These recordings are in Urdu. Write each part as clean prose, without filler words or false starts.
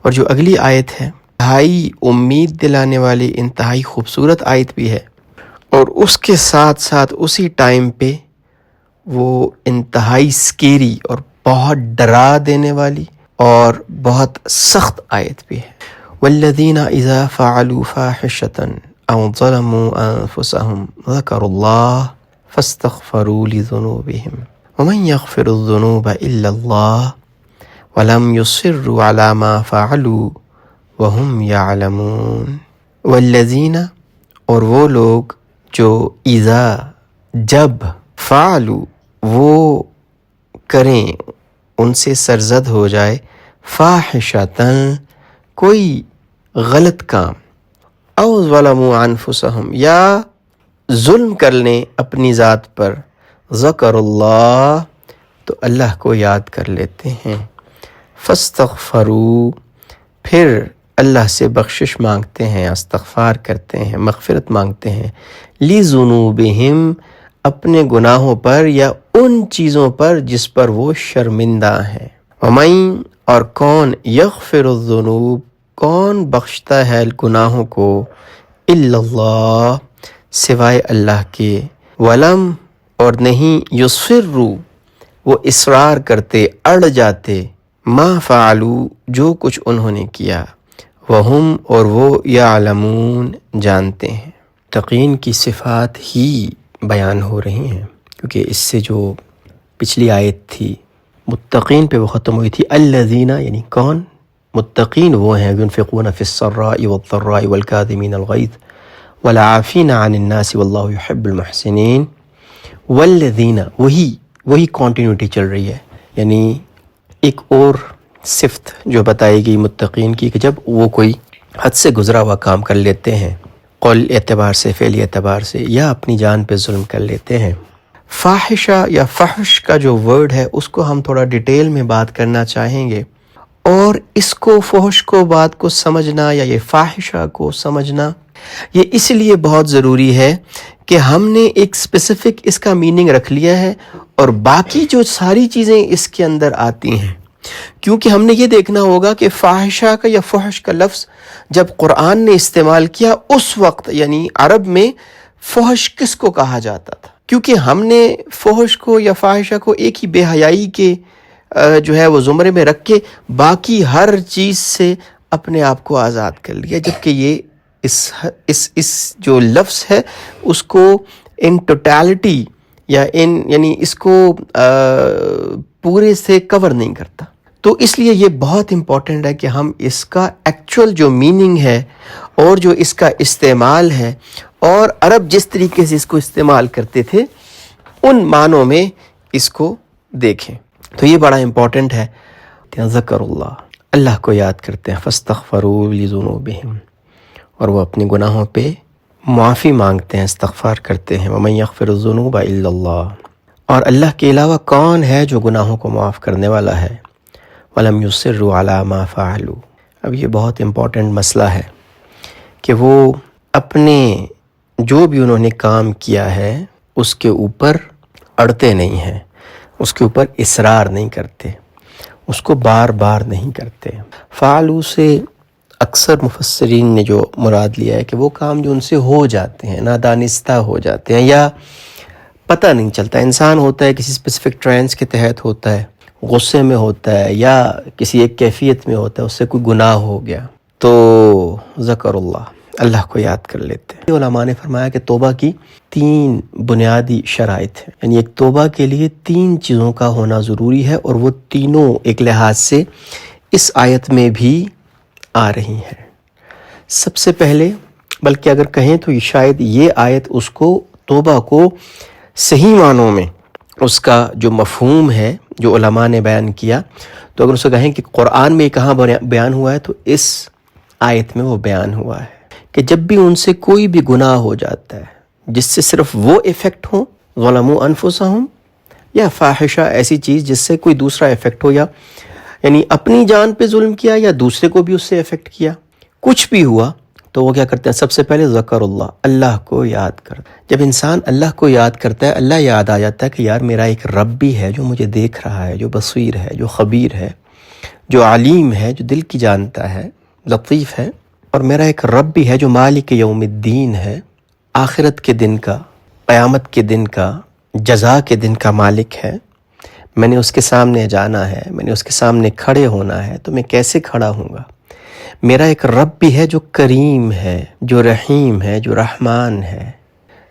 اور جو اگلی آیت ہے انتہائی امید دلانے والی، انتہائی خوبصورت آیت بھی ہے، اور اس کے ساتھ ساتھ اسی ٹائم پہ وہ انتہائی سکیری اور بہت ڈرا دینے والی اور بہت سخت آیت بھی ہے۔ والذین اذا فعلوا فاحشة او ظلموا انفسهم ذکروا اللہ فاستغفروا لذنوبهم ومن يغفر الذنوب الا اللہ ولم يصروا على ما فعلوا وهم يعلمون۔ والذین، اور وہ لوگ جو اذا، جب، فعلوا، وہ کریں، ان سے سرزد ہو جائے، فاحشتاً، کوئی غلط کام، او ظلموا انفسہم، یا ظلم کر لیں اپنی ذات پر، ذکر اللہ، تو اللہ کو یاد کر لیتے ہیں، فاستغفروا، پھر اللہ سے بخشش مانگتے ہیں، استغفار کرتے ہیں، مغفرت مانگتے ہیں، لذنوبہم، اپنے گناہوں پر یا ان چیزوں پر جس پر وہ شرمندہ ہیں۔ ومن، اور کون، یغفر الذنوب، کون بخشتا ہے گناہوں کو، الا اللہ، سوائے اللہ کے، ولم، اور نہیں، یصروا، وہ اصرار کرتے، اڑ جاتے، ما فعلوا، جو کچھ انہوں نے کیا، وہم، اور وہ، یعلمون، جانتے ہیں۔ متقین کی صفات ہی بیان ہو رہی ہیں، کیونکہ اس سے جو پچھلی آیت تھی متقین پہ وہ ختم ہوئی تھی، الذین، یعنی کون، متقین وہ ہیں ينفقون فی السراء والضراء والکاظمین الغیظ والعافین عن الناس واللہ یحب المحسنین۔ والذین، وہی کنٹینیوٹی چل رہی ہے، یعنی ایک اور صفت جو بتائی گئی متقین کی، کہ جب وہ کوئی حد سے گزرا ہوا کام کر لیتے ہیں، قول اعتبار سے، فعل اعتبار سے، یا اپنی جان پہ ظلم کر لیتے ہیں۔ فاحشہ یا فحش کا جو ورڈ ہے اس کو ہم تھوڑا ڈیٹیل میں بات کرنا چاہیں گے، اور اس کو، فحش کو، بات کو سمجھنا یا یہ فاحشہ کو سمجھنا، یہ اس لیے بہت ضروری ہے کہ ہم نے ایک اسپیسیفک اس کا میننگ رکھ لیا ہے، اور باقی جو ساری چیزیں اس کے اندر آتی ہیں، کیونکہ ہم نے یہ دیکھنا ہوگا کہ فاحشہ کا یا فحش کا لفظ جب قرآن نے استعمال کیا اس وقت، یعنی عرب میں فحش کس کو کہا جاتا تھا، کیونکہ ہم نے فحش کو یا فاحشہ کو ایک ہی بے حیائی کے جو ہے وہ زمرے میں رکھ کے باقی ہر چیز سے اپنے آپ کو آزاد کر لیا، جبکہ یہ اس جو لفظ ہے اس کو ان ٹوٹالٹی یا یعنی اس کو پورے سے کور نہیں کرتا۔ تو اس لیے یہ بہت امپورٹنٹ ہے کہ ہم اس کا ایکچول جو میننگ ہے اور جو اس کا استعمال ہے، اور عرب جس طریقے سے اس کو استعمال کرتے تھے ان معنوں میں اس کو دیکھیں۔ تو یہ بڑا امپورٹنٹ ہے۔ ذکر اللہ کو یاد کرتے ہیں، فاستغفروا لذنوبہم، اور وہ اپنے گناہوں پہ معافی مانگتے ہیں، استغفار کرتے ہیں۔ ومن یغفر الذنوب الا اللہ، اور اللہ کے علاوہ کون ہے جو گناہوں کو معاف کرنے والا ہے۔ ولم یصروا علی ما فعلوا، اب یہ بہت امپورٹنٹ مسئلہ ہے کہ وہ اپنے جو بھی انہوں نے کام کیا ہے اس کے اوپر اڑتے نہیں ہیں، اس کے اوپر اصرار نہیں کرتے، اس کو بار بار نہیں کرتے۔ فعلوا سے اکثر مفسرین نے جو مراد لیا ہے کہ وہ کام جو ان سے ہو جاتے ہیں، نادانستہ ہو جاتے ہیں، یا پتہ نہیں چلتا، انسان ہوتا ہے کسی اسپیسیفک ٹرینس کے تحت ہوتا ہے، غصے میں ہوتا ہے، یا کسی ایک کیفیت میں ہوتا ہے، اس سے کوئی گناہ ہو گیا تو ذکر اللہ کو یاد کر لیتے ہیں۔ علماء نے فرمایا کہ توبہ کی 3 بنیادی شرائط ہیں، یعنی ایک توبہ کے لیے 3 چیزوں کا ہونا ضروری ہے، اور وہ تینوں ایک لحاظ سے اس آیت میں بھی آ رہی ہیں۔ سب سے پہلے، بلکہ اگر کہیں تو شاید یہ آیت اس کو، توبہ کو صحیح معنوں میں اس کا جو مفہوم ہے جو علماء نے بیان کیا، تو اگر اسے کہیں کہ قرآن میں کہاں بیان ہوا ہے، تو اس آیت میں وہ بیان ہوا ہے کہ جب بھی ان سے کوئی بھی گناہ ہو جاتا ہے جس سے صرف وہ افیکٹ ہوں، ظلموا انفسہم، یا فاحشہ ایسی چیز جس سے کوئی دوسرا افیکٹ ہو، یا یعنی اپنی جان پہ ظلم کیا یا دوسرے کو بھی اس سے افیکٹ کیا، کچھ بھی ہوا، تو وہ کیا کرتے ہیں؟ سب سے پہلے ذکر اللہ کو یاد کر۔ جب انسان اللہ کو یاد کرتا ہے، اللہ یاد آ جاتا ہے کہ یار میرا ایک رب بھی ہے جو مجھے دیکھ رہا ہے، جو بصیر ہے، جو خبیر ہے، جو علیم ہے، جو دل کی جانتا ہے، لطیف ہے، اور میرا ایک رب بھی ہے جو مالک یوم الدین ہے، آخرت کے دن کا، قیامت کے دن کا، جزا کے دن کا مالک ہے۔ میں نے اس کے سامنے جانا ہے، میں نے اس کے سامنے کھڑے ہونا ہے، تو میں کیسے کھڑا ہوں گا؟ میرا ایک رب بھی ہے جو کریم ہے، جو رحیم ہے، جو رحمان ہے،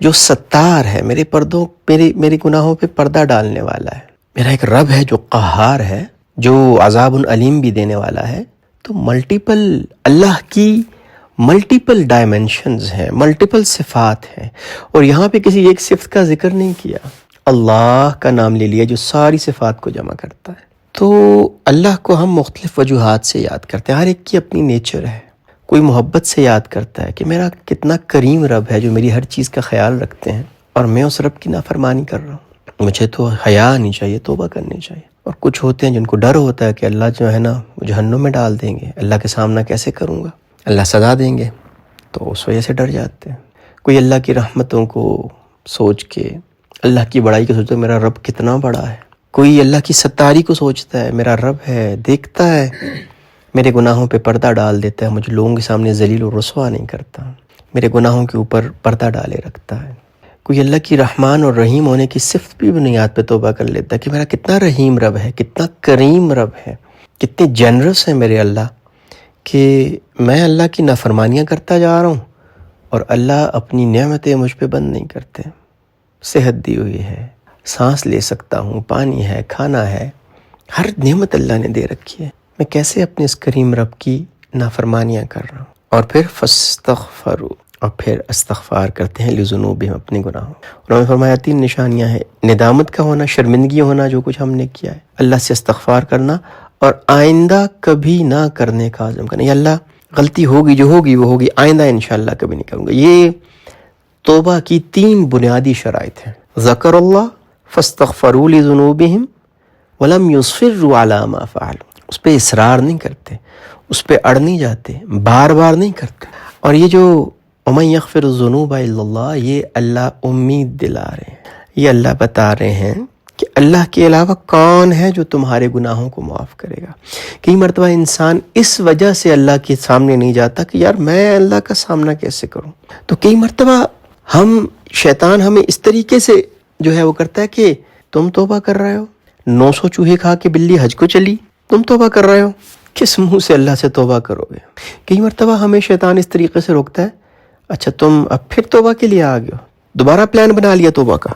جو ستار ہے، میرے پردوں میرے گناہوں پہ پردہ ڈالنے والا ہے۔ میرا ایک رب ہے جو قہار ہے، جو عذاب علیم بھی دینے والا ہے۔ تو اللہ کی ملٹیپل ڈائمنشنز ہیں، ملٹیپل صفات ہیں، اور یہاں پہ کسی ایک صفت کا ذکر نہیں کیا، اللہ کا نام لے لیا جو ساری صفات کو جمع کرتا ہے۔ تو اللہ کو ہم مختلف وجوہات سے یاد کرتے ہیں، ہر ایک کی اپنی نیچر ہے۔ کوئی محبت سے یاد کرتا ہے کہ میرا کتنا کریم رب ہے جو میری ہر چیز کا خیال رکھتے ہیں، اور میں اس رب کی نافرمانی کر رہا ہوں، مجھے تو حیا آنی چاہیے، توبہ کرنی چاہیے۔ اور کچھ ہوتے ہیں جن کو ڈر ہوتا ہے کہ اللہ جو ہے نا وہ جہنم میں ڈال دیں گے، اللہ کے سامنا کیسے کروں گا، اللہ سزا دیں گے، تو اس وجہ سے ڈر جاتے ہیں۔ کوئی اللہ کی رحمتوں کو سوچ کے، اللہ کی بڑائی کو سوچتا ہے میرا رب کتنا بڑا ہے۔ کوئی اللہ کی ستاری کو سوچتا ہے میرا رب ہے، دیکھتا ہے، میرے گناہوں پہ پردہ ڈال دیتا ہے، مجھے لوگوں کے سامنے ذلیل و رسوا نہیں کرتا، میرے گناہوں کے اوپر پردہ ڈالے رکھتا ہے۔ کوئی اللہ کی رحمان اور رحیم ہونے کی صفت بھی بنیاد پہ توبہ کر لیتا ہے کہ میرا کتنا رحیم رب ہے، کتنا کریم رب ہے، کتنے جنرس ہے میرے اللہ، کہ میں اللہ کی نافرمانیاں کرتا جا رہا ہوں اور اللہ اپنی نعمتیں مجھ پہ بند نہیں کرتے۔ صحت دی ہوئی ہے، سانس لے سکتا ہوں، پانی ہے، کھانا ہے، ہر نعمت اللہ نے دے رکھی ہے، میں کیسے اپنے اس کریم رب کی نافرمانیاں کر رہا ہوں؟ اور پھر فاستغفروا، اور پھر استغفار کرتے ہیں لذنوبہم، اپنے گناہوں۔ اور ہمیں فرمایا 3 نشانیاں ہیں، ندامت کا ہونا، شرمندگی ہونا جو کچھ ہم نے کیا ہے، اللہ سے استغفار کرنا، اور آئندہ کبھی نہ کرنے کا عزم کرنا۔ یا اللہ غلطی ہوگی، جو ہوگی وہ ہوگی، آئندہ انشاءاللہ کبھی نہیں کروں گا۔ یہ توبہ کی 3 بنیادی شرائط ہیں۔ ذکر اللہ فاستغفروا لذنوبہم ولم یصروا علی ما فعلوا، اس پہ اصرار نہیں کرتے، اس پہ اڑ نہیں جاتے، بار بار نہیں کرتے۔ اور یہ جو وَمَن يَغْفِرُ الذُّنُوبَ إِلَّا اللَّهُ، یہ اللہ امید دلا رہے ہیں، یہ اللہ بتا رہے ہیں کہ اللہ کے علاوہ کون ہے جو تمہارے گناہوں کو معاف کرے گا۔ کئی مرتبہ انسان اس وجہ سے اللہ کے سامنے نہیں جاتا کہ یار میں اللہ کا سامنا کیسے کروں۔ تو کئی مرتبہ شیطان ہمیں اس طریقے سے جو ہے وہ کرتا ہے کہ تم توبہ کر رہے ہو، 900 چوہے کھا کے بلی حج کو چلی، تم توبہ کر رہے ہو، کس منہ سے اللہ سے توبہ کرو گے؟ کئی مرتبہ ہمیں شیطان اس طریقے سے روکتا ہے، اچھا تم اب پھر توبہ کے لیے آ گئے ہو، دوبارہ پلان بنا لیا توبہ کا،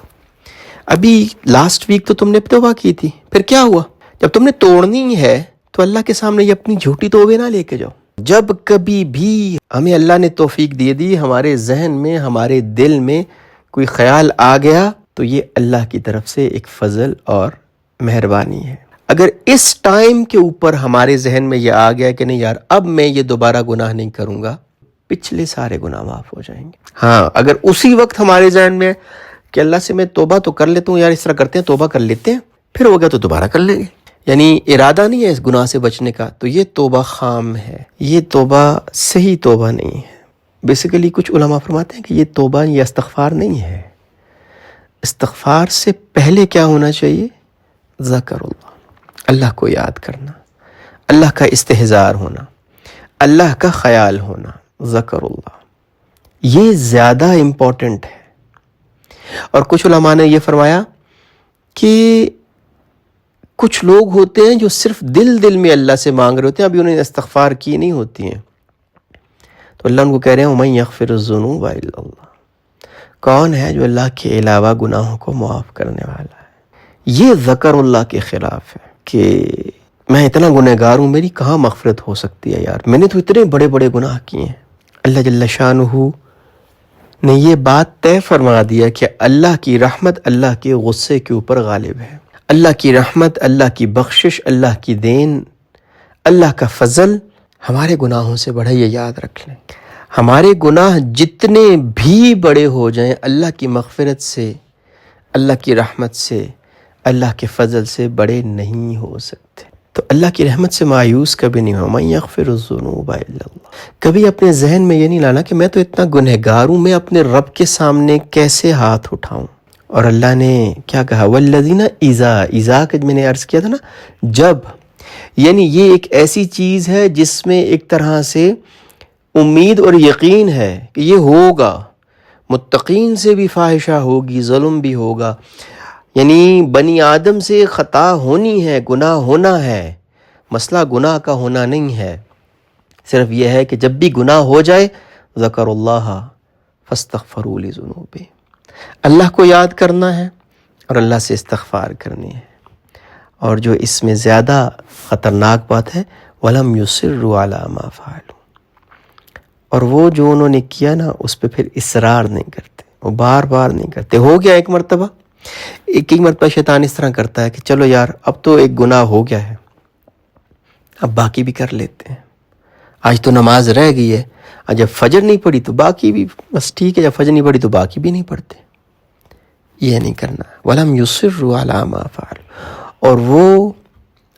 ابھی لاسٹ ویک تو تم نے توبہ کی تھی، پھر کیا ہوا؟ جب تم نے توڑنی ہے تو اللہ کے سامنے یہ اپنی جھوٹی توبے نہ لے کے جاؤ۔ جب کبھی بھی ہمیں اللہ نے توفیق دے دی، ہمارے ذہن میں، ہمارے دل میں کوئی خیال آ گیا، تو یہ اللہ کی طرف سے ایک فضل اور مہربانی ہے۔ اگر اس ٹائم کے اوپر ہمارے ذہن میں یہ آ گیا کہ نہیں یار اب میں یہ دوبارہ گناہ نہیں کروں گا، پچھلے سارے گناہ معاف ہو جائیں گے۔ ہاں اگر اسی وقت ہمارے ذہن میں کہ اللہ سے میں توبہ تو کر لیتا ہوں، یار اس طرح کرتے ہیں، توبہ کر لیتے ہیں، پھر ہو گیا تو دوبارہ کر لیں گے، یعنی ارادہ نہیں ہے اس گناہ سے بچنے کا، تو یہ توبہ خام ہے، یہ توبہ صحیح توبہ نہیں ہے۔ بیسیکلی کچھ علماء فرماتے ہیں کہ یہ توبہ، یہ استغفار نہیں ہے۔ استغفار سے پہلے کیا ہونا چاہیے؟ ذکر اللہ، اللہ کو یاد کرنا، اللہ کا استحضار ہونا، اللہ کا خیال ہونا، ذکر اللہ، یہ زیادہ امپورٹنٹ ہے۔ اور کچھ علماء نے یہ فرمایا کہ کچھ لوگ ہوتے ہیں جو صرف دل میں اللہ سے مانگ رہے ہوتے ہیں، ابھی انہیں استغفار کی نہیں ہوتی ہیں، تو اللہ ان کو کہہ رہے ہیں وَمَن يَغْفِرُ الذُّنُوبَ إِلَّا اللَّهُ، کون ہے جو اللہ کے علاوہ گناہوں کو معاف کرنے والا ہے؟ یہ ذکر اللہ کے خلاف ہے کہ میں اتنا گنہگار ہوں، میری کہاں مغفرت ہو سکتی ہے یار، میں نے تو اتنے بڑے بڑے گناہ کیے ہیں۔ اللہ جل شانہ نے یہ بات طے فرما دیا کہ اللہ کی رحمت اللہ کے غصے کے اوپر غالب ہے، اللہ کی رحمت، اللہ کی بخشش، اللہ کی دین، اللہ کا فضل ہمارے گناہوں سے بڑا، یہ یاد رکھ لیں۔ ہمارے گناہ جتنے بھی بڑے ہو جائیں اللہ کی مغفرت سے، اللہ کی رحمت سے، اللہ کے فضل سے بڑے نہیں ہو سکتے۔ تو اللہ کی رحمت سے مایوس کبھی نہیں ہو، مَن یغفر الذنوب الا اللہ۔ کبھی اپنے ذہن میں یہ نہیں لانا کہ میں تو اتنا گنہگار ہوں، میں اپنے رب کے سامنے کیسے ہاتھ اٹھاؤں۔ اور اللہ نے کیا کہا؟ والذین اذا کا میں نے عرض کیا تھا نا، جب یعنی یہ ایک ایسی چیز ہے جس میں ایک طرح سے امید اور یقین ہے کہ یہ ہوگا، متقین سے بھی فاحشہ ہوگی، ظلم بھی ہوگا، یعنی بنی آدم سے خطا ہونی ہے، گناہ ہونا ہے، مسئلہ گناہ کا ہونا نہیں ہے، صرف یہ ہے کہ جب بھی گناہ ہو جائے ذکر اللہ فاستغفروا لذنوبہم، اللہ کو یاد کرنا ہے اور اللہ سے استغفار کرنی ہے۔ اور جو اس میں زیادہ خطرناک بات ہے وَلَمْ يُصِرُّوا عَلَىٰ مَا فَعَلُوا، اور وہ جو انہوں نے کیا نا اس پہ پھر اصرار نہیں کرتے، وہ بار بار نہیں کرتے۔ ہو گیا ایک مرتبہ، ایک مرتبہ شیطان اس طرح کرتا ہے کہ چلو یار اب تو ایک گناہ ہو گیا ہے، اب باقی بھی کر لیتے ہیں، آج تو نماز رہ گئی ہے، اور جب فجر نہیں پڑی تو باقی بھی بس ٹھیک ہے، جب فجر نہیں پڑی تو باقی بھی نہیں پڑھتے۔ یہ نہیں کرنا، وَلَمْ يُصِرُّوا عَلَىٰ مَا فَعَلُوا، اور وہ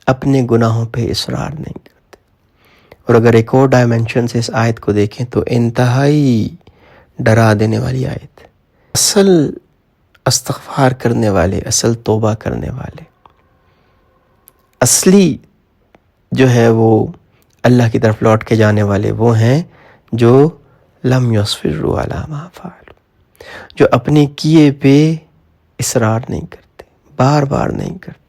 اپنے گناہوں پہ اصرار نہیں کرتے۔ اور اگر ایک اور ڈائمنشن سے اس آیت کو دیکھیں تو انتہائی ڈرا دینے والی آیت، اصل استغفار کرنے والے، اصل توبہ کرنے والے، اصلی جو ہے وہ اللہ کی طرف لوٹ کے جانے والے وہ ہیں جو لم یصروا علی ما فعلوا، جو اپنے کیے پہ اصرار نہیں کرتے، بار بار نہیں کرتے۔